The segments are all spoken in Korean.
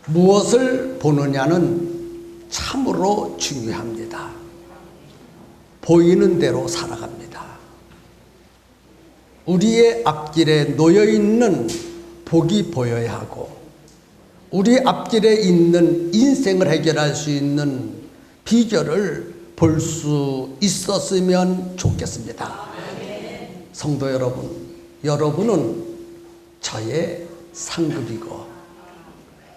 무엇을 보느냐는 참으로 중요합니다. 보이는 대로 살아갑니다. 우리의 앞길에 놓여있는 복이 보여야 하고, 우리 앞길에 있는 인생을 해결할 수 있는 비결을 볼 수 있었으면 좋겠습니다. 성도 여러분, 여러분은 저의 상급이고,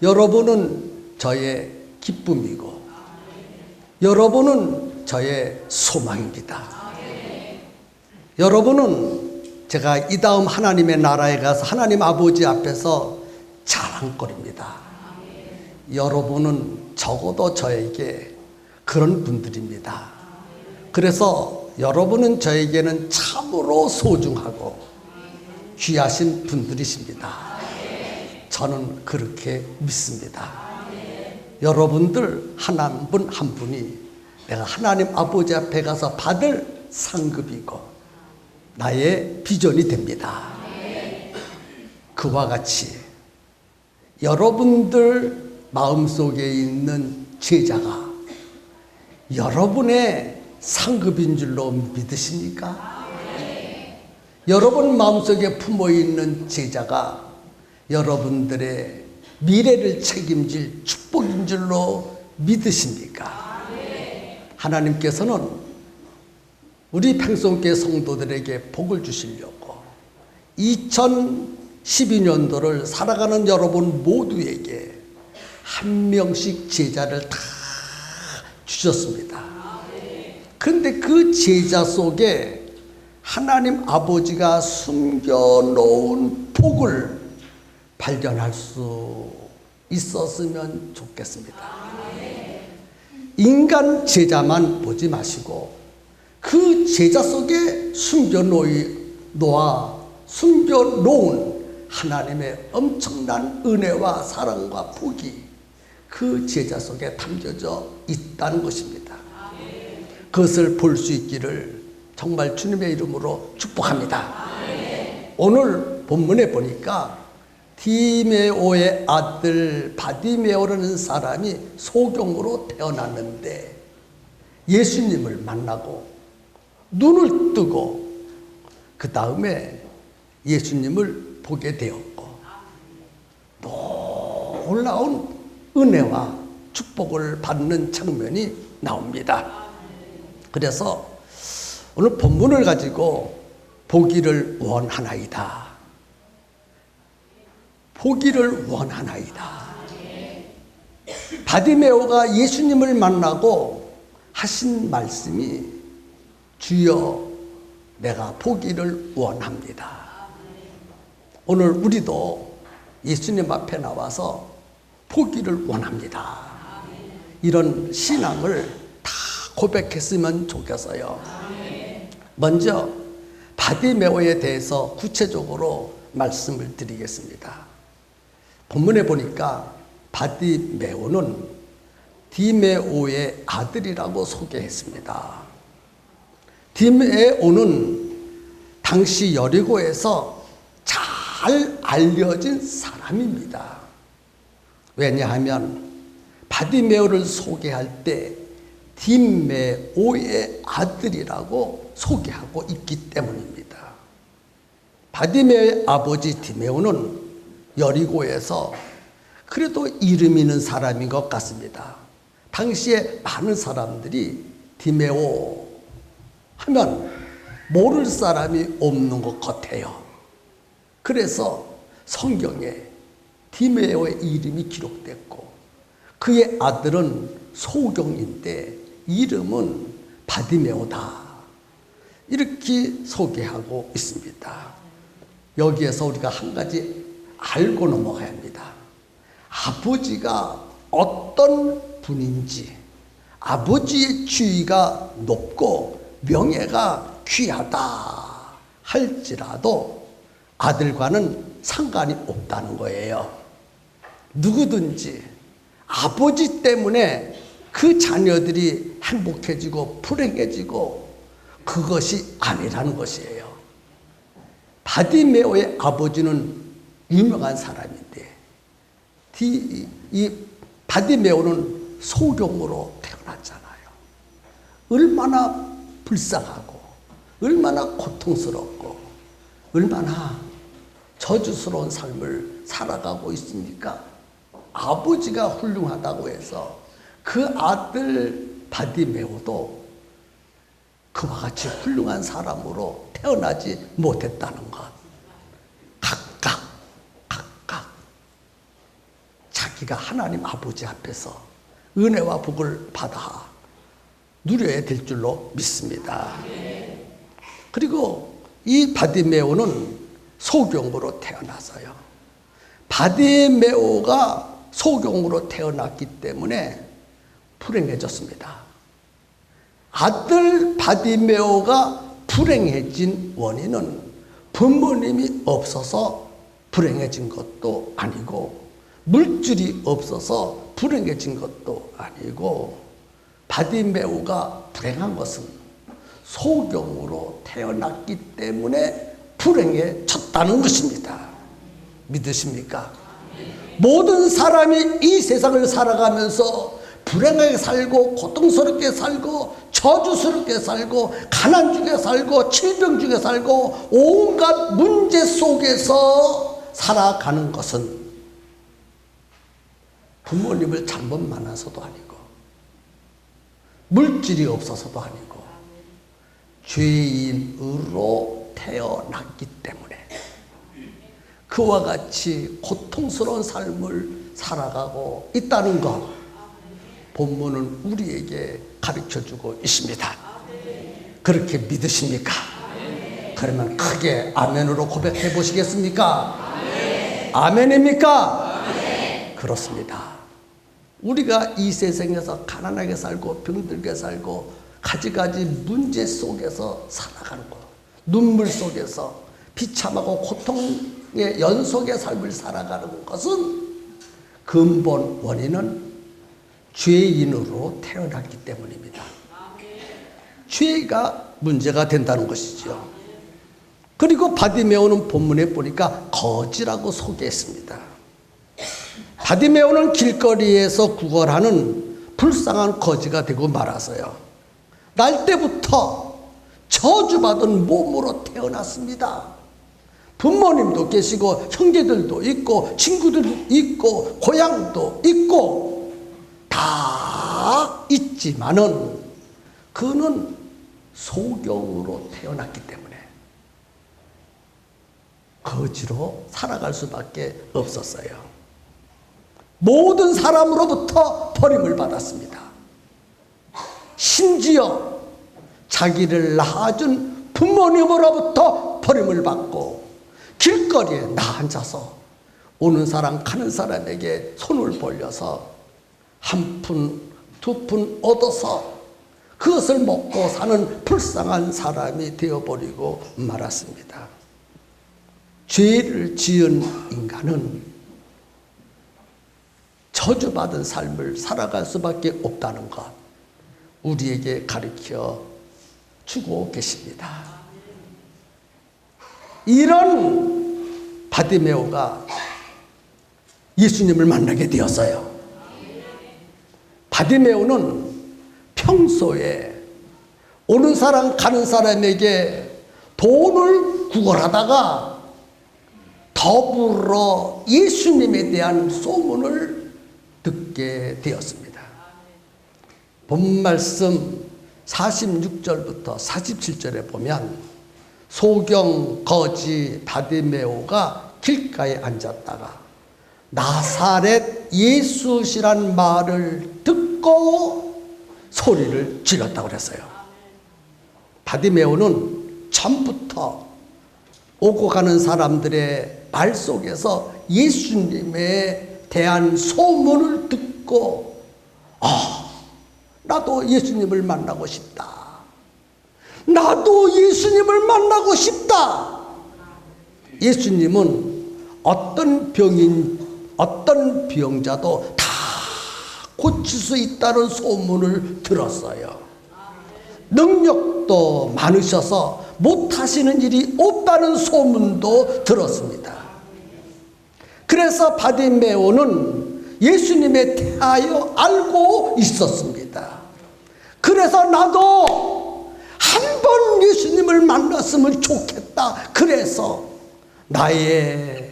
여러분은 저의 기쁨이고, 여러분은 저의 소망입니다. 여러분은 제가 이 다음 하나님의 나라에 가서 하나님 아버지 앞에서 자랑거리입니다. 여러분은 적어도 저에게 그런 분들입니다. 그래서 여러분은 저에게는 참으로 소중하고 귀하신 분들이십니다. 저는 그렇게 믿습니다. 여러분들 한 분 한 분이 내가 하나님 아버지 앞에 가서 받을 상급이고 나의 비전이 됩니다. 그와 같이 여러분들 마음속에 있는 제자가 여러분의 상급인 줄로 믿으십니까? 여러분 마음속에 품어있는 제자가 여러분들의 미래를 책임질 축복인 줄로 믿으십니까? 하나님께서는 우리 평성교회 성도들에게 복을 주시려고 2012년도를 살아가는 여러분 모두에게 한 명씩 제자를 다 주셨습니다. 그런데 그 제자 속에 하나님 아버지가 숨겨놓은 복을 발견할 수 있었으면 좋겠습니다. 인간 제자만 보지 마시고 그 제자 속에 숨겨놓은 하나님의 엄청난 은혜와 사랑과 복이 그 제자 속에 담겨져 있다는 것입니다. 그것을 볼 수 있기를 정말 주님의 이름으로 축복합니다. 오늘 본문에 보니까 디메오의 아들 바디메오라는 사람이 소경으로 태어났는데 예수님을 만나고 눈을 뜨고 그 다음에 예수님을 보게 되었고 놀라운 은혜와 축복을 받는 장면이 나옵니다. 그래서 오늘 본문을 가지고 보기를 원하나이다. 보기를 원하나이다. 바디메오가 예수님을 만나고 하신 말씀이 주여 내가 보기를 원합니다. 오늘 우리도 예수님 앞에 나와서 보기를 원합니다. 이런 신앙을 다 고백했으면 좋겠어요. 먼저 바디메오에 대해서 구체적으로 말씀을 드리겠습니다. 본문에 보니까 바디메오는 디메오의 아들이라고 소개했습니다. 디메오는 당시 여리고에서 잘 알려진 사람입니다. 왜냐하면 바디메오를 소개할 때 디메오의 아들이라고 소개하고 있기 때문입니다. 바디메오의 아버지 디메오는 여리고에서 그래도 이름 있는 사람인 것 같습니다. 당시에 많은 사람들이 디메오 하면 모를 사람이 없는 것 같아요. 그래서 성경에 디메오의 이름이 기록됐고 그의 아들은 소경인데 이름은 바디메오다. 이렇게 소개하고 있습니다. 여기에서 우리가 한 가지 알고 넘어가야 합니다. 아버지가 어떤 분인지, 아버지의 지위가 높고 명예가 귀하다 할지라도 아들과는 상관이 없다는 거예요. 누구든지 아버지 때문에 그 자녀들이 행복해지고 불행해지고 그것이 아니라는 것이에요. 바디메오의 아버지는 유명한 사람인데 이 바디메오는 소경으로 태어났잖아요. 얼마나 불쌍하고 얼마나 고통스럽고 얼마나 저주스러운 삶을 살아가고 있습니까? 아버지가 훌륭하다고 해서 그 아들 바디메오도 그와 같이 훌륭한 사람으로 태어나지 못했다는 것. 각각 자기가 하나님 아버지 앞에서 은혜와 복을 받아 누려야 될 줄로 믿습니다. 그리고 이 바디메오는 소경으로 태어나서요. 바디메오가 소경으로 태어났기 때문에 불행해졌습니다. 아들 바디메오가 불행해진 원인은 부모님이 없어서 불행해진 것도 아니고 물질이 없어서 불행해진 것도 아니고 바디메오가 불행한 것은 소경으로 태어났기 때문에 불행해졌다는 것입니다. 믿으십니까? 모든 사람이 이 세상을 살아가면서 불행하게 살고 고통스럽게 살고 저주스럽게 살고 가난 중에 살고 질병 중에 살고 온갖 문제 속에서 살아가는 것은 부모님을 잘못 만나서도 아니고 물질이 없어서도 아니고 죄인으로 태어났기 때문에 그와 같이 고통스러운 삶을 살아가고 있다는 것 본문은 우리에게 가르쳐주고 있습니다. 그렇게 믿으십니까? 그러면 크게 아멘으로 고백해 보시겠습니까? 아멘입니까? 그렇습니다. 우리가 이 세상에서 가난하게 살고 병들게 살고 가지가지 문제 속에서 살아가는 것, 눈물 속에서 비참하고 고통의 연속의 삶을 살아가는 것은 근본 원인은 죄인으로 태어났기 때문입니다. 죄가 문제가 된다는 것이죠. 그리고 바디메오는 본문에 보니까 거지라고 소개했습니다. 바디메오는 길거리에서 구걸하는 불쌍한 거지가 되고 말아서요. 날 때부터 저주받은 몸으로 태어났습니다. 부모님도 계시고 형제들도 있고 친구들도 있고 고향도 있고 다 있지만은 그는 소경으로 태어났기 때문에 거지로 살아갈 수밖에 없었어요. 모든 사람으로부터 버림을 받았습니다. 심지어 자기를 낳아준 부모님으로부터 버림을 받고 길거리에 나 앉아서 오는 사람 가는 사람에게 손을 벌려서 한 푼, 두 푼 얻어서 그것을 먹고 사는 불쌍한 사람이 되어버리고 말았습니다. 죄를 지은 인간은 저주받은 삶을 살아갈 수밖에 없다는 것 우리에게 가르쳐 주고 계십니다. 이런 바디메오가 예수님을 만나게 되었어요. 바디메오는 평소에 오는 사람 가는 사람에게 돈을 구걸하다가 더불어 예수님에 대한 소문을 듣게 되었습니다. 본 말씀 46절부터 47절에 보면 소경 거지 바디메오가 길가에 앉았다가 나사렛 예수시란 말을 듣고 소리를 질렀다고 그랬어요. 바디메오는 전부터 오고 가는 사람들의 말 속에서 예수님에 대한 소문을 듣고 나도 예수님을 만나고 싶다. 나도 예수님을 만나고 싶다. 예수님은 어떤 병자도 다 고칠 수 있다는 소문을 들었어요. 능력도 많으셔서 못하시는 일이 없다는 소문도 들었습니다. 그래서 바디메오는 예수님에 대하여 알고 있었습니다. 그래서 나도 한 번 예수님을 만났으면 좋겠다. 그래서 나의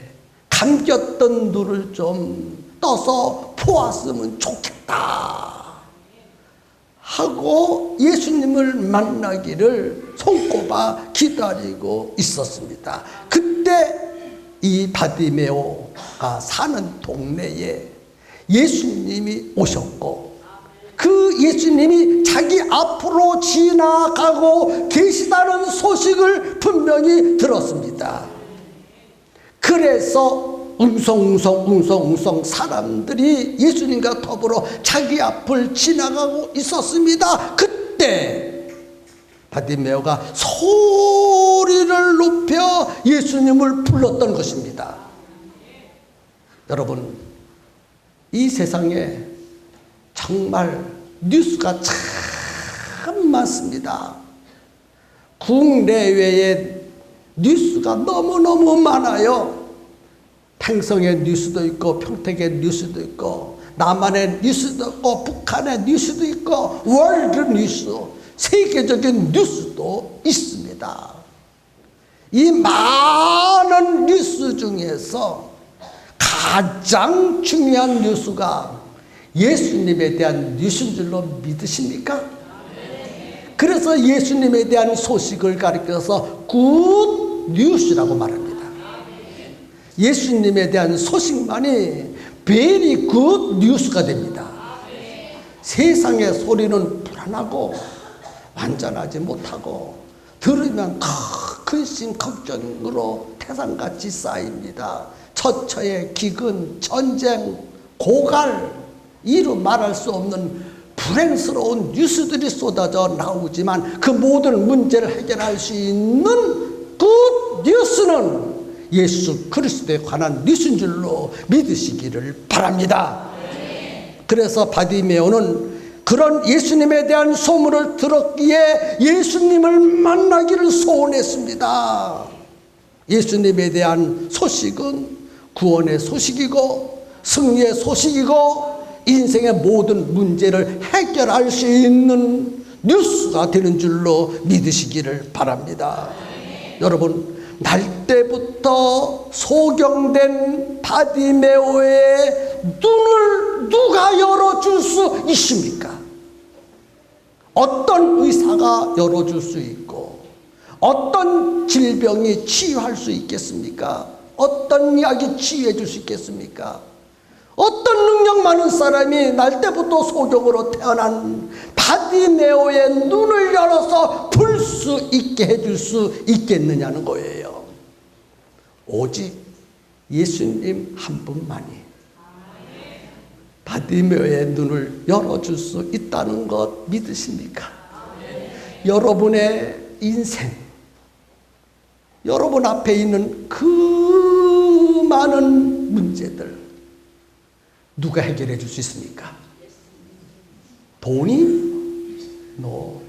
감겼던 눈을 좀 떠서 보았으면 좋겠다 하고 예수님을 만나기를 손꼽아 기다리고 있었습니다. 그때 이 바디메오가 사는 동네에 예수님이 오셨고 그 예수님이 자기 앞으로 지나가고 계시다는 소식을 분명히 들었습니다. 그래서 웅성웅성 사람들이 예수님과 더불어 자기 앞을 지나가고 있었습니다. 그때 바디메오가 소리를 높여 예수님을 불렀던 것입니다. 여러분, 이 세상에 정말 뉴스가 참 많습니다. 국내외에 뉴스가 너무너무 많아요. 팽성의 뉴스도 있고 평택의 뉴스도 있고 남한의 뉴스도 있고 북한의 뉴스도 있고 월드 뉴스, 세계적인 뉴스도 있습니다. 이 많은 뉴스 중에서 가장 중요한 뉴스가 예수님에 대한 뉴스인 줄로 믿으십니까? 그래서 예수님에 대한 소식을 가리켜서 굿 뉴스라고 말합니다. 예수님에 대한 소식만이 very good 뉴스가 됩니다. 세상의 소리는 불안하고 완전하지 못하고 들으면 근심 걱정으로 태산같이 쌓입니다. 처처의 기근, 전쟁, 고갈, 이루 말할 수 없는 불행스러운 뉴스들이 쏟아져 나오지만 그 모든 문제를 해결할 수 있는 굿 뉴스는 예수 그리스도에 관한 뉴스인 줄로 믿으시기를 바랍니다. 그래서 바디메오는 그런 예수님에 대한 소문을 들었기에 예수님을 만나기를 소원했습니다. 예수님에 대한 소식은 구원의 소식이고 승리의 소식이고 인생의 모든 문제를 해결할 수 있는 뉴스가 되는 줄로 믿으시기를 바랍니다. 여러분, 날 때부터 소경된 바디메오의 눈을 누가 열어줄 수 있습니까? 어떤 의사가 열어줄 수 있고 어떤 질병이 치유할 수 있겠습니까? 어떤 약이 치유해 줄 수 있겠습니까? 어떤 능력 많은 사람이 날 때부터 소경으로 태어난 바디메오의 눈을 열어서 볼 수 있게 해줄 수 있겠느냐는 거예요. 오직 예수님 한 분만이 바디메오의 눈을 열어줄 수 있다는 것 믿으십니까? 여러분의 인생, 여러분 앞에 있는 그 많은 문제들 누가 해결해 줄 수 있습니까? 돈이? No.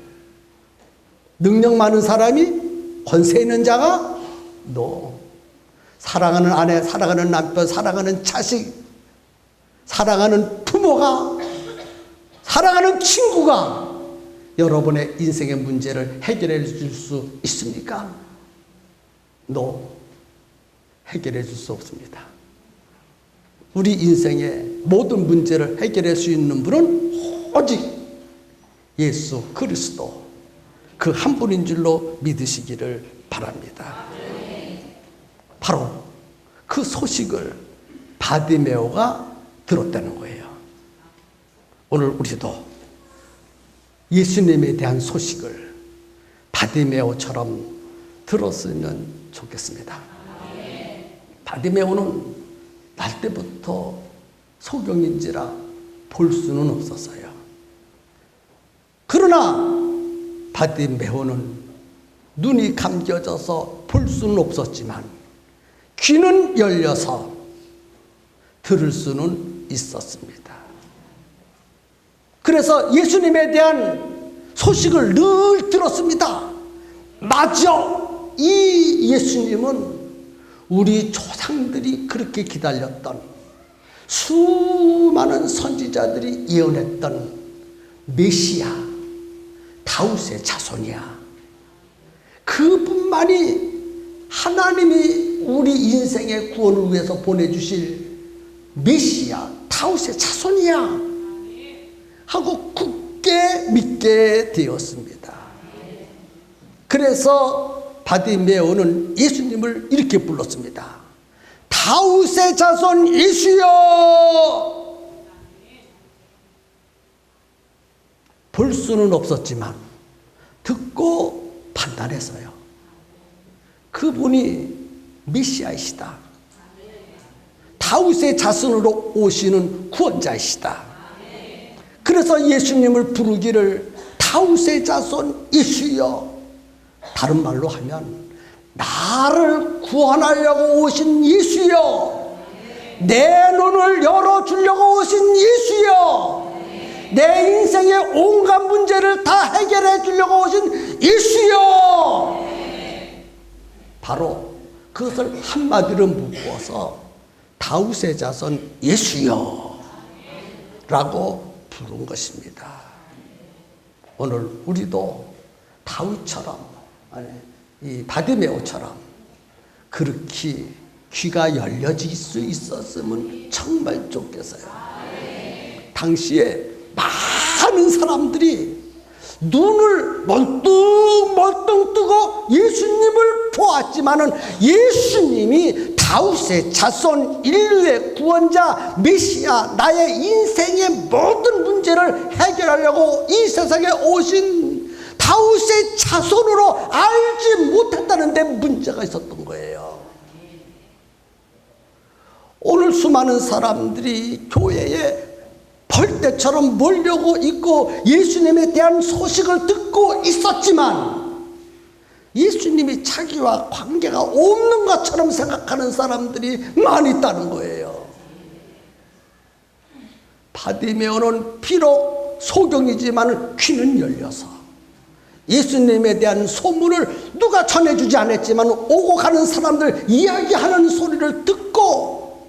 능력 많은 사람이? 권세 있는 자가? No. 사랑하는 아내, 사랑하는 남편, 사랑하는 자식, 사랑하는 부모가, 사랑하는 친구가 여러분의 인생의 문제를 해결해 줄 수 있습니까? No. 해결해 줄 수 없습니다. 우리 인생의 모든 문제를 해결할 수 있는 분은 오직 예수 그리스도 그 한 분인 줄로 믿으시기를 바랍니다. 바로 그 소식을 바디메오가 들었다는 거예요. 오늘 우리도 예수님에 대한 소식을 바디메오처럼 들었으면 좋겠습니다. 바디메오는 날 때부터 소경인지라 볼 수는 없었어요. 그러나 바디메오는 눈이 감겨져서 볼 수는 없었지만 귀는 열려서 들을 수는 있었습니다. 그래서 예수님에 대한 소식을 늘 들었습니다. 맞아, 이 예수님은 우리 조상들이 그렇게 기다렸던 수많은 선지자들이 예언했던 메시아, 다윗의 자손이야. 그분만이 하나님이 우리 인생의 구원을 위해서 보내주실 메시아, 다윗의 자손이야 하고 굳게 믿게 되었습니다. 그래서 바디메오는 예수님을 이렇게 불렀습니다. 다윗의 자손 예수여. 볼 수는 없었지만 듣고 판단했어요. 그분이 메시아이시다. 다윗의 자손으로 오시는 구원자이시다. 그래서 예수님을 부르기를 다윗의 자손 예수여. 다른 말로 하면 나를 구원하려고 오신 예수여. 내 눈을 열어주려고 오신 예수여. 내 인생의 온갖 문제를 다 해결해 주려고 오신 예수여. 바로 그것을 한마디로 묶어서 다윗의 자손 예수여 라고 부른 것입니다. 오늘 우리도 다윗처럼, 이 바디메오처럼 그렇게 귀가 열려질 수 있었으면 정말 좋겠어요. 당시에 많은 사람들이 눈을 멀뚱멀뚱 뜨고 예수님을 보았지만은 예수님이 다윗의 자손, 인류의 구원자, 메시아, 나의 인생의 모든 문제를 해결하려고 이 세상에 오신 다윗의 자손으로 알지 못했다는 데 문제가 있었던 거예요. 오늘 수많은 사람들이 교회에 벌떼처럼 몰려고 있고 예수님에 대한 소식을 듣고 있었지만 예수님이 자기와 관계가 없는 것처럼 생각하는 사람들이 많이 있다는 거예요. 바디메오는 비록 소경이지만 귀는 열려서 예수님에 대한 소문을 누가 전해주지 않았지만 오고 가는 사람들 이야기하는 소리를 듣고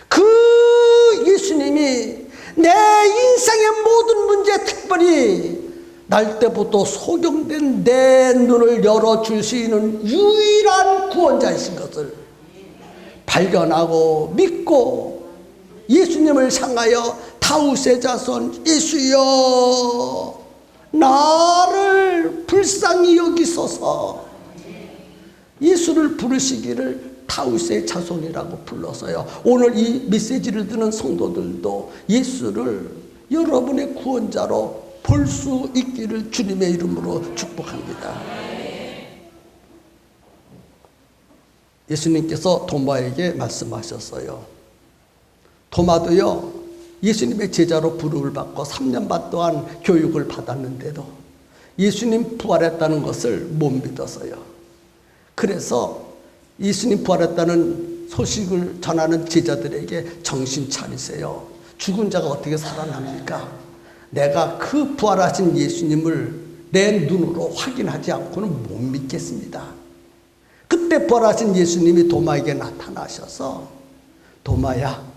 그 예수님이 내 인생의 모든 문제, 특별히 날 때부터 소경된 내 눈을 열어줄 수 있는 유일한 구원자이신 것을 발견하고 믿고 예수님을 향하여 다윗의 자손 예수여 나를 불쌍히 여기소서. 예수를 부르시기를 다윗의 자손이라고 불러서요. 오늘 이 메시지를 듣는 성도들도 예수를 여러분의 구원자로 볼 수 있기를 주님의 이름으로 축복합니다. 예수님께서 도마에게 말씀하셨어요. 도마도요, 예수님의 제자로 부름을 받고 3년 반 동안 교육을 받았는데도 예수님 부활했다는 것을 못 믿었어요. 그래서 예수님 부활했다는 소식을 전하는 제자들에게 정신 차리세요. 죽은 자가 어떻게 살아납니까? 내가 그 부활하신 예수님을 내 눈으로 확인하지 않고는 못 믿겠습니다. 그때 부활하신 예수님이 도마에게 나타나셔서 도마야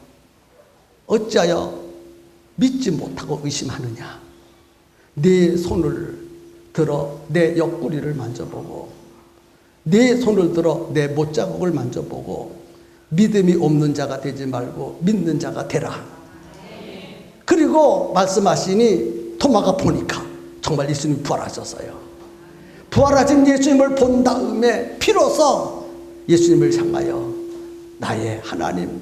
어찌하여 믿지 못하고 의심하느냐. 네 손을 들어 내 옆구리를 만져보고 네 손을 들어 내 못자국을 만져보고 믿음이 없는 자가 되지 말고 믿는 자가 되라. 그리고 말씀하시니 도마가 보니까 정말 예수님이 부활하셨어요. 부활하신 예수님을 본 다음에 비로소 예수님을 향하여 나의 하나님,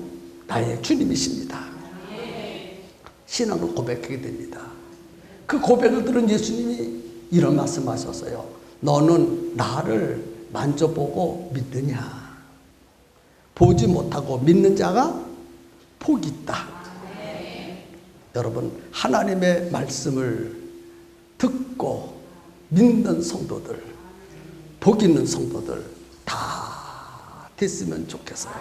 나의 주님이십니다. 신앙을 고백하게 됩니다. 그 고백을 들은 예수님이 이런 말씀하셨어요. 너는 나를 만져보고 믿느냐? 보지 못하고 믿는 자가 복이 있다. 여러분, 하나님의 말씀을 듣고 믿는 성도들, 복 있는 성도들 다 됐으면 좋겠어요.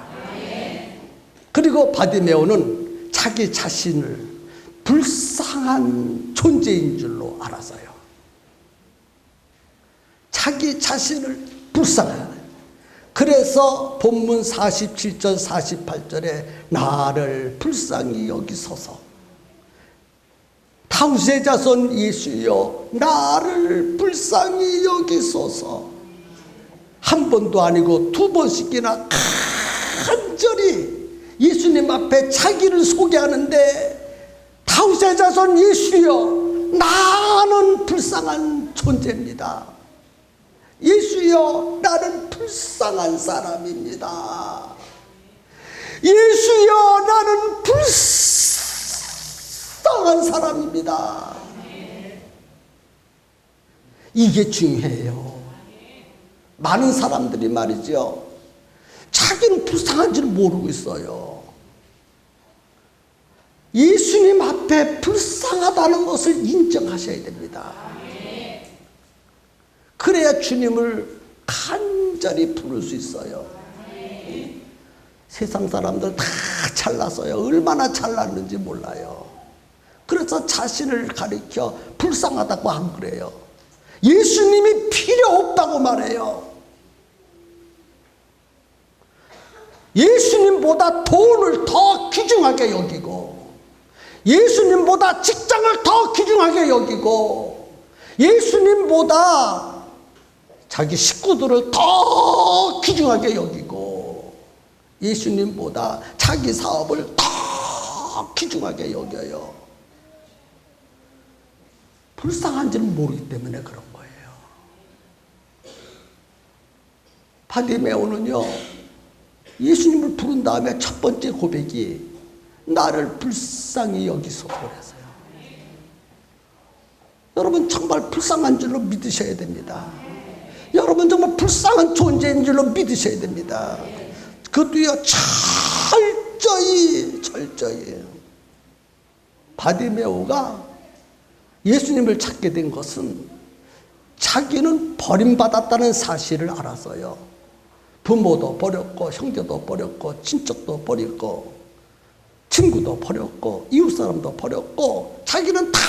그리고 바디메오는 자기 자신을 불쌍한 존재인 줄로 알았어요. 자기 자신을 불쌍해요. 그래서 본문 47절 48절에 나를 불쌍히 여기소서, 다윗의 자손 예수여 나를 불쌍히 여기소서, 한 번도 아니고 두 번씩이나 간절히 예수님 앞에 자기를 소개하는데, 다윗의 자손 예수여 나는 불쌍한 존재입니다. 예수여 나는 불쌍한 사람입니다. 예수여 나는 불쌍한 사람입니다. 이게 중요해요. 많은 사람들이 말이죠, 자기는 불쌍한지를 모르고 있어요. 예수님 앞에 불쌍하다는 것을 인정하셔야 됩니다. 그래야 주님을 간절히 부를 수 있어요. 세상 사람들 다 잘났어요. 얼마나 잘났는지 몰라요. 그래서 자신을 가리켜 불쌍하다고 안 그래요. 예수님이 필요 없다고 말해요. 예수님보다 돈을 더 귀중하게 여기고, 예수님보다 직장을 더 귀중하게 여기고, 예수님보다 자기 식구들을 더 귀중하게 여기고, 예수님보다 자기 사업을 더 귀중하게 여겨요. 불쌍한지를 모르기 때문에 그런 거예요. 바디메오는요, 예수님을 부른 다음에 첫 번째 고백이 나를 불쌍히 여기소서 그랬어요. 여러분 정말 불쌍한 줄로 믿으셔야 됩니다. 여러분 정말 불쌍한 존재인 줄로 믿으셔야 됩니다. 그것도요 철저히. 바디메오가 예수님을 찾게 된 것은 자기는 버림받았다는 사실을 알았어요. 부모도 버렸고, 형제도 버렸고, 친척도 버렸고, 친구도 버렸고, 이웃사람도 버렸고, 자기는 다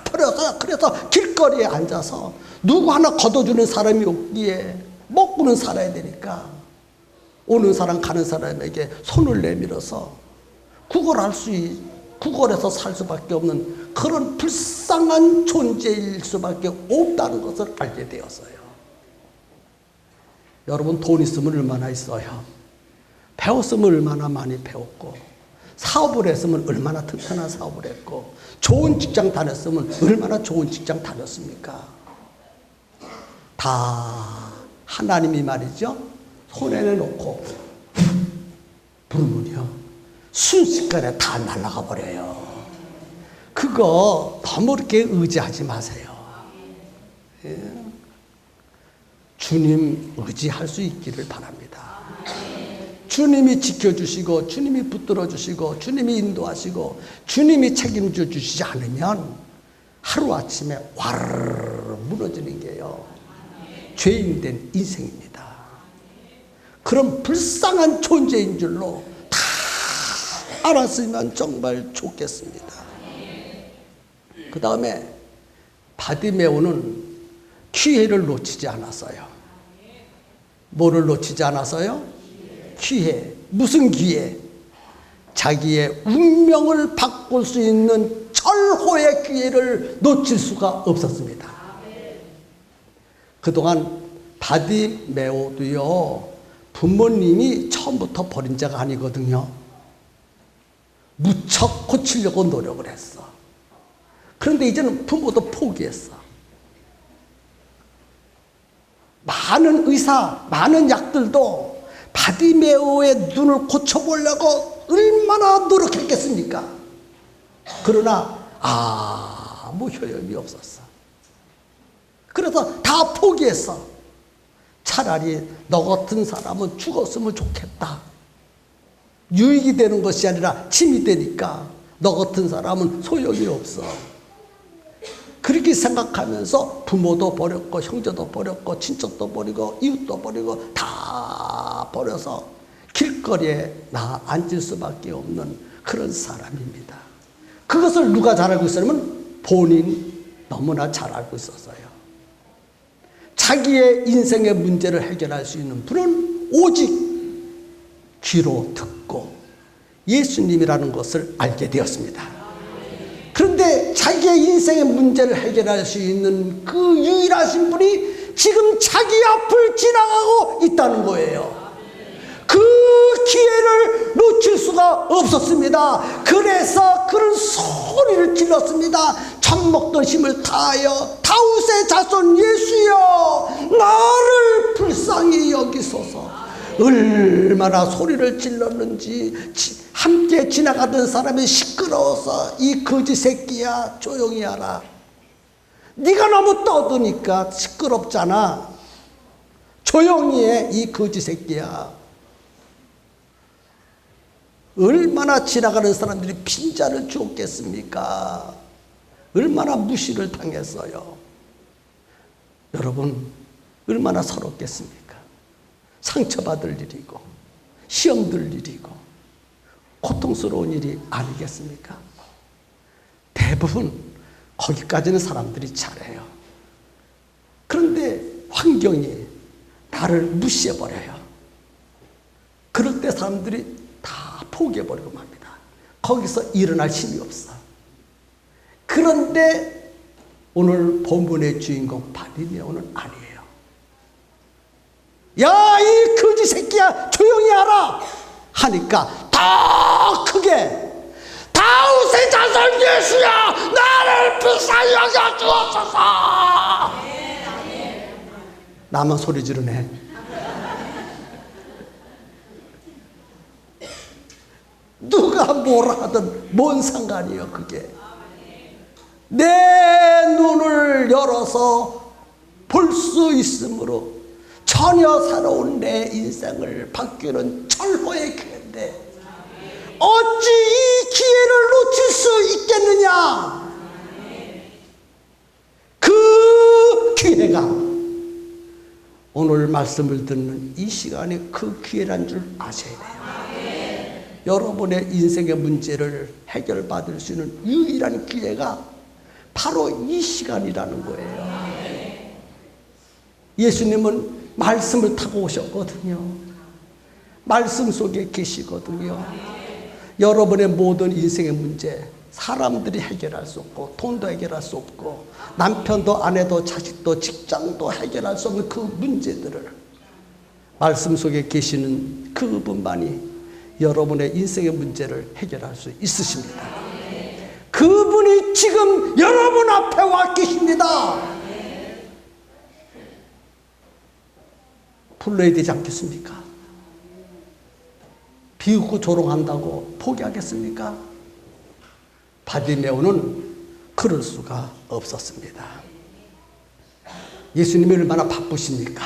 버려서, 그래서 길거리에 앉아서 누구 하나 걷어주는 사람이 없기에 먹고는 살아야 되니까 오는 사람 가는 사람에게 손을 내밀어서 구걸해서 살 수밖에 없는 그런 불쌍한 존재일 수밖에 없다는 것을 알게 되었어요. 여러분 돈 있으면 얼마나 있어요? 배웠으면 얼마나 많이 배웠고, 사업을 했으면 얼마나 튼튼한 사업을 했고, 좋은 직장 다녔으면 얼마나 좋은 직장 다녔습니까? 다 하나님이 말이죠, 손에 놓고 부르면요 순식간에 다 날아가 버려요. 그거 너무 그렇게 의지하지 마세요. 예. 주님 의지할 수 있기를 바랍니다. 주님이 지켜주시고, 주님이 붙들어 주시고, 주님이 인도하시고, 주님이 책임져 주시지 않으면 하루아침에 와르르 무너지는 게요, 죄인된 인생입니다. 그런 불쌍한 존재인 줄로 다 알았으면 정말 좋겠습니다. 그 다음에 바디메오는 기회를 놓치지 않았어요. 뭐를 놓치지 않았어요? 기회. 무슨 기회? 자기의 운명을 바꿀 수 있는 절호의 기회를 놓칠 수가 없었습니다. 그동안 바디메오도요, 부모님이 처음부터 버린 자가 아니거든요. 무척 고치려고 노력을 했어. 그런데 이제는 부모도 포기했어. 많은 의사, 많은 약들도 바디메오의 눈을 고쳐보려고 얼마나 노력했겠습니까? 그러나 아무 효용이 없었어. 그래서 다 포기했어. 차라리 너 같은 사람은 죽었으면 좋겠다. 유익이 되는 것이 아니라 침이 되니까 너 같은 사람은 소용이 없어. 그렇게 생각하면서 부모도 버렸고, 형제도 버렸고, 친척도 버리고, 이웃도 버리고, 다 버려서 길거리에 앉을 수밖에 없는 그런 사람입니다. 그것을 누가 잘 알고 있었냐면 본인 너무나 잘 알고 있었어요. 자기의 인생의 문제를 해결할 수 있는 분은 오직 귀로 듣고 예수님이라는 것을 알게 되었습니다. 그런데 자기의 인생의 문제를 해결할 수 있는 그 유일하신 분이 지금 자기 앞을 지나가고 있다는 거예요. 그 기회를 놓칠 수가 없었습니다. 그래서 그런 소리를 질렀습니다. 젖 먹던 힘을 다하여 다윗의 자손 예수여 나를 불쌍히 여기소서. 얼마나 소리를 질렀는지 함께 지나가던 사람이 시끄러워서 이 거지 새끼야 조용히 하라. 네가 너무 떠드니까 시끄럽잖아. 조용히 해 이 거지 새끼야. 얼마나 지나가는 사람들이 빈자를 주었겠습니까? 얼마나 무시를 당했어요. 여러분 얼마나 서럽겠습니까? 상처받을 일이고 시험 들 일이고 고통스러운 일이 아니겠습니까? 대부분 거기까지는 사람들이 잘해요. 그런데 환경이 나를 무시해버려요. 그럴 때 사람들이 다 포기해버리고 맙니다. 거기서 일어날 힘이 없어. 그런데 오늘 본문의 주인공 바디메오는 아니에요. 야, 이 거지 새끼야 조용히 하라 하니까 더 크게 다윗의 자손 예수야 나를 불쌍히 여겨 주옵소서. 나만 소리 지르네. 누가 뭐라 하든 뭔 상관이요 그게. 내 눈을 열어서 볼 수 있으므로 전혀 새로운 내 인생을 바뀌는 철호의 기회인데 어찌 이 기회를 놓칠 수 있겠느냐. 그 기회가 오늘 말씀을 듣는 이 시간에 그 기회란 줄 아셔야 돼요. 여러분의 인생의 문제를 해결받을 수 있는 유일한 기회가 바로 이 시간이라는 거예요. 예수님은 말씀을 타고 오셨거든요. 말씀 속에 계시거든요. 여러분의 모든 인생의 문제 사람들이 해결할 수 없고 돈도 해결할 수 없고 남편도 아내도 자식도 직장도 해결할 수 없는 그 문제들을 말씀 속에 계시는 그분만이 여러분의 인생의 문제를 해결할 수 있으십니다. 그분이 지금 여러분 앞에 와 계십니다. 불러야 되지 않겠습니까? 비웃고 조롱한다고 포기하겠습니까? 바디메오는 그럴 수가 없었습니다. 예수님이 얼마나 바쁘십니까?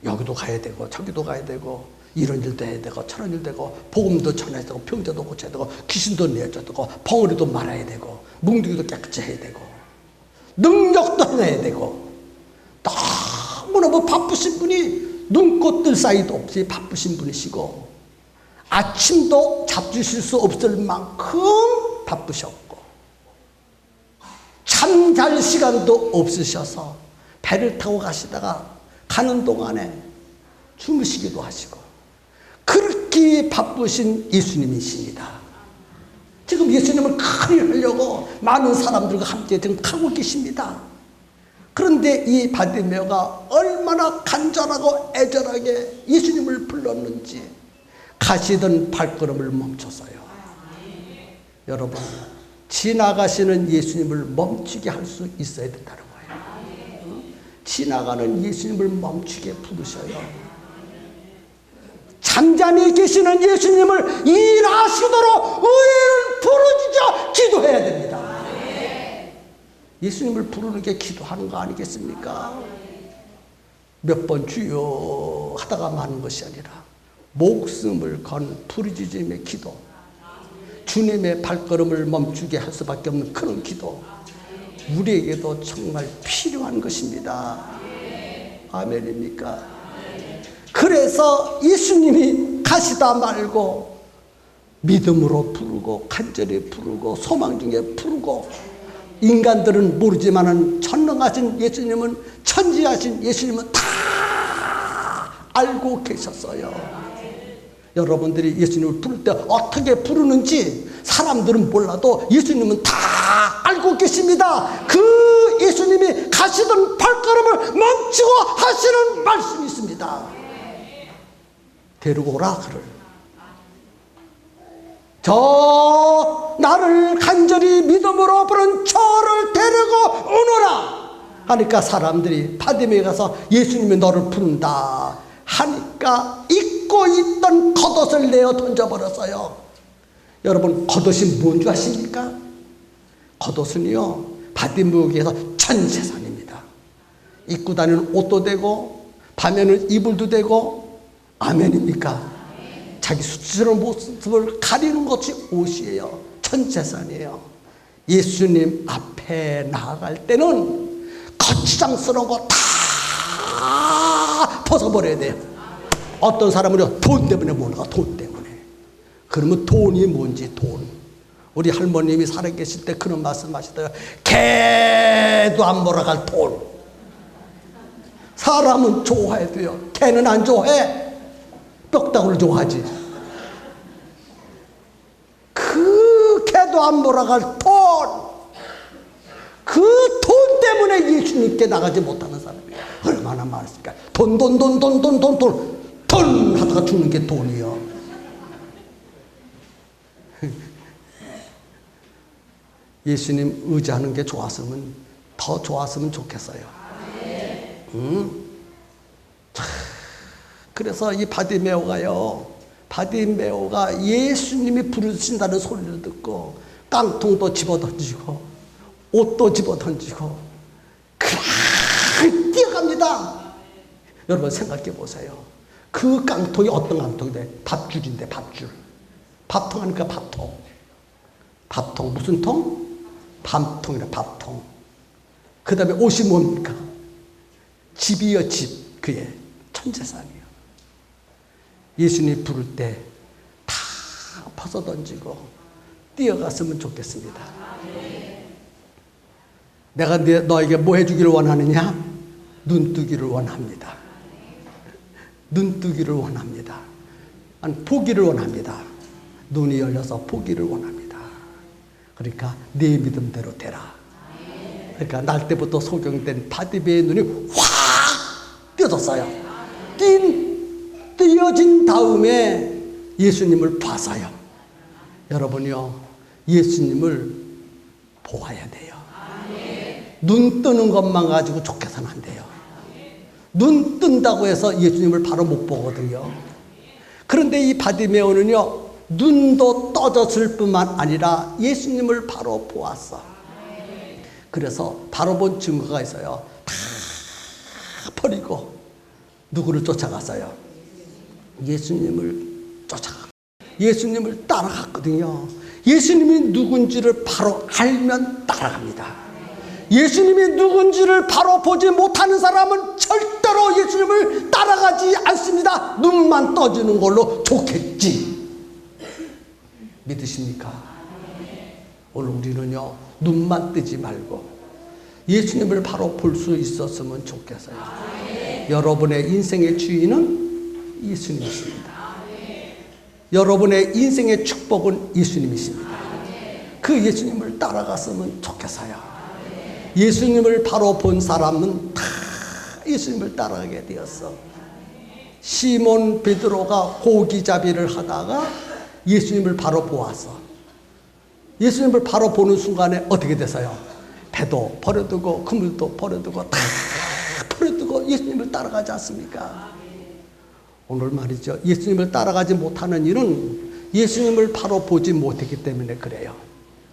여기도 가야 되고 저기도 가야 되고 이런 일도 해야 되고 저런 일도 되고 복음도 전해야 되고 병자도 고쳐야 되고 귀신도 내줘야 되고 벙어리도 말아야 되고 뭉둥이도 깨끗이 해야 되고 능력도 해야 되고 너무너무 바쁘신 분이 눈꽃 뜰 사이도 없이 바쁘신 분이시고 아침도 잡수실 수 없을 만큼 바쁘셨고 잠잘 시간도 없으셔서 배를 타고 가시다가 가는 동안에 주무시기도 하시고 그렇게 바쁘신 예수님이십니다. 지금 예수님을 큰일 하려고 많은 사람들과 함께 지금 가고 계십니다. 그런데 이 바디메오가 얼마나 간절하고 애절하게 예수님을 불렀는지 가시던 발걸음을 멈췄어요. 여러분 지나가시는 예수님을 멈추게 할 수 있어야 된다는 거예요. 지나가는 예수님을 멈추게 부르셔요. 잠잠히 계시는 예수님을 일하시도록 의를 부르짖어 기도해야 됩니다. 예수님을 부르는 게 기도하는 거 아니겠습니까? 몇 번 주여 하다가 마는 것이 아니라 목숨을 건 부르짖음의 기도, 주님의 발걸음을 멈추게 할 수밖에 없는 그런 기도, 우리에게도 정말 필요한 것입니다. 아멘입니까? 그래서 예수님이 가시다 말고 믿음으로 부르고 간절히 부르고 소망 중에 부르고 인간들은 모르지만은 전능하신 예수님은 천지하신 예수님은 다 알고 계셨어요. 여러분들이 예수님을 부를 때 어떻게 부르는지 사람들은 몰라도 예수님은 다 알고 계십니다. 그 예수님이 가시던 발걸음을 멈추고 하시는 말씀이 있습니다. 데리고 오라 그를. 저 나를 간절히 믿음으로 부른 저를 데리고 오너라 하니까 사람들이 바디메에 가서 예수님이 너를 부른다 하니까 잊고 있던 겉옷을 내어 던져버렸어요. 여러분, 겉옷이 뭔 줄 아십니까? 겉옷은요, 바디메에서 전재산입니다. 입고 다니는 옷도 되고 밤에는 이불도 되고. 아멘입니까? 자기 수치스러운 모습을 가리는 것이 옷이에요. 전재산이에요. 예수님 앞에 나아갈 때는 거추장스러운 거 다 벗어버려야 돼요. 어떤 사람은 돈 때문에 못 나가. 돈 때문에. 그러면 돈이 뭔지. 돈. 우리 할머님이 살아계실 때 그런 말씀 하시더라고요. 개도 안 몰아갈 돈. 사람은 좋아해야 돼요. 개는 안 좋아해. 뼈다구를 좋아하지. 그 개도 안 몰아갈 돈. 그 돈 때문에 예수님께 나가지 못하는 사람이 얼마나 많았을까. 돈 하다가 죽는 게 돈이요. 예수님 의지하는 게 좋았으면, 더 좋았으면 좋겠어요. 그래서 이 바디메오가 예수님이 부르신다는 소리를 듣고 깡통도 집어던지고 옷도 집어던지고 그렇게 뛰어갑니다. 여러분 생각해 보세요. 그 깡통이 어떤 깡통인데? 밥줄인데. 밥줄. 밥통 하니까 밥통. 밥통 무슨 통? 밥통이라. 밥통. 그 다음에 옷이 뭡니까? 집이요. 집. 그의 천재산이요. 예수님 부를 때 다 벗어던지고 뛰어갔으면 좋겠습니다. 내가 너에게 뭐 해주기를 원하느냐? 눈뜨기를 원합니다. 눈뜨기를 원합니다. 아니, 보기를 원합니다. 눈이 열려서 보기를 원합니다. 그러니까 네 믿음대로 되라. 그러니까 날 때부터 소경된 바디메의 눈이 확 띄어졌어요. 띄어진 다음에 예수님을 봐서요. 여러분이요, 예수님을 보아야 돼요. 눈 뜨는 것만 가지고 좋게서는 안 돼요. 눈 뜬다고 해서 예수님을 바로 못 보거든요. 그런데 이 바디메오는요, 눈도 떠졌을 뿐만 아니라 예수님을 바로 보았어. 그래서 바로 본 증거가 있어요. 다 버리고 누구를 쫓아갔어요? 예수님을 쫓아가. 예수님을 따라갔거든요. 예수님이 누군지를 바로 알면 따라갑니다. 예수님이 누군지를 바로 보지 못하는 사람은 절대로 예수님을 따라가지 않습니다. 눈만 떠지는 걸로 좋겠지. 믿으십니까? 오늘 우리는요, 눈만 뜨지 말고 예수님을 바로 볼 수 있었으면 좋겠어요. 여러분의 인생의 주인은 예수님이십니다. 여러분의 인생의 축복은 예수님이십니다. 그 예수님을 따라갔으면 좋겠어요. 예수님을 바로 본 사람은 다 예수님을 따라가게 되었어. 시몬 베드로가 고기잡이를 하다가 예수님을 바로 보았어. 예수님을 바로 보는 순간에 어떻게 됐어요? 배도 버려두고 그물도 버려두고 다 버려두고 예수님을 따라가지 않습니까? 오늘 말이죠, 예수님을 따라가지 못하는 일은 예수님을 바로 보지 못했기 때문에 그래요.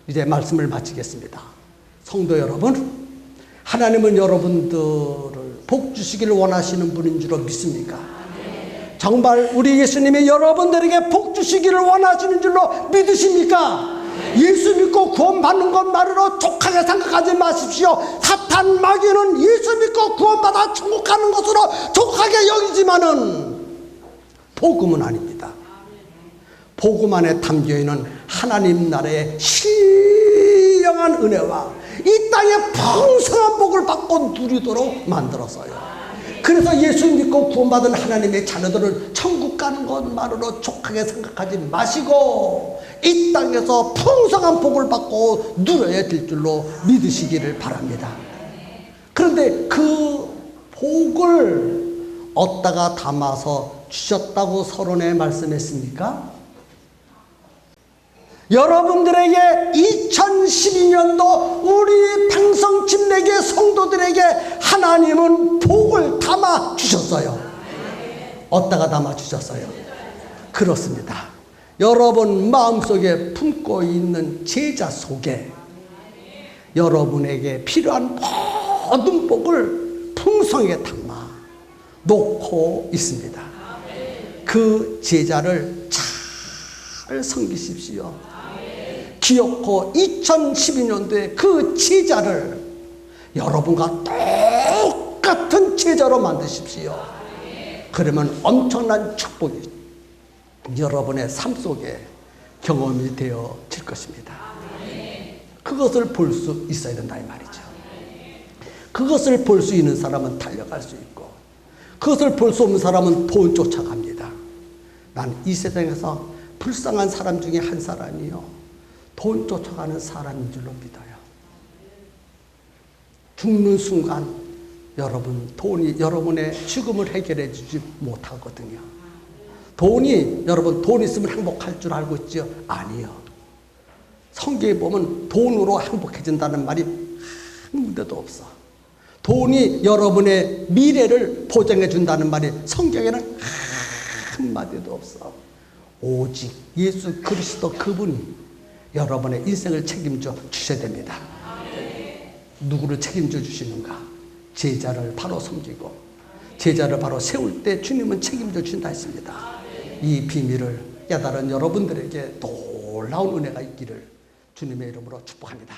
이제 말씀을 마치겠습니다. 성도 여러분, 하나님은 여러분들을 복 주시기를 원하시는 분인 줄 믿습니까? 정말 우리 예수님이 여러분들에게 복 주시기를 원하시는 줄로 믿으십니까? 예수 믿고 구원받는 것만으로 족하게 생각하지 마십시오. 사탄 마귀는 예수 믿고 구원받아 천국 가는 것으로 족하게 여기지만은 복음은 아닙니다. 복음 안에 담겨있는 하나님 나라의 신령한 은혜와 이 땅에 풍성한 복을 받고 누리도록 만들었어요. 그 그래서 예수 믿고 구원받은 하나님의 자녀들은 천국 가는 것만으로 족하게 생각하지 마시고 이 땅에서 풍성한 복을 받고 누려야 될 줄로 믿으시기를 바랍니다. 그런데 그 복을 얻다가 담아서 주셨다고 서론에 말씀했습니까? 여러분들에게 2012년도 우리 방성 침례교회 성도들에게 하나님은 복을 담아 주셨어요. 얻다가 담아 주셨어요. 그렇습니다. 여러분 마음속에 품고 있는 제자 속에 여러분에게 필요한 모든 복을 풍성하게 담아 놓고 있습니다. 그 제자를 잘 섬기십시오. 기어코 2012년도에 그 제자를 여러분과 똑같은 제자로 만드십시오. 그러면 엄청난 축복이 여러분의 삶 속에 경험이 되어질 것입니다. 그것을 볼 수 있어야 된다 이 말이죠. 그것을 볼 수 있는 사람은 달려갈 수 있고 그것을 볼 수 없는 사람은 돈 쫓아갑니다. 난 이 세상에서 불쌍한 사람 중에 한 사람이요, 돈 쫓아가는 사람인 줄로 믿어요. 죽는 순간 돈이 여러분의 죽음을 해결해 주지 못하거든요. 여러분 돈 있으면 행복할 줄 알고 있죠? 아니요. 성경에 보면 돈으로 행복해진다는 말이 한 군데도 없어. 돈이 여러분의 미래를 보장해 준다는 말이 성경에는 한마디도 없어. 오직 예수 그리스도 그분이 여러분의 인생을 책임져 주셔야 됩니다. 누구를 책임져 주시는가? 제자를 바로 섬기고 제자를 바로 세울 때 주님은 책임져 주신다 했습니다. 이 비밀을 깨달은 여러분들에게 놀라운 은혜가 있기를 주님의 이름으로 축복합니다.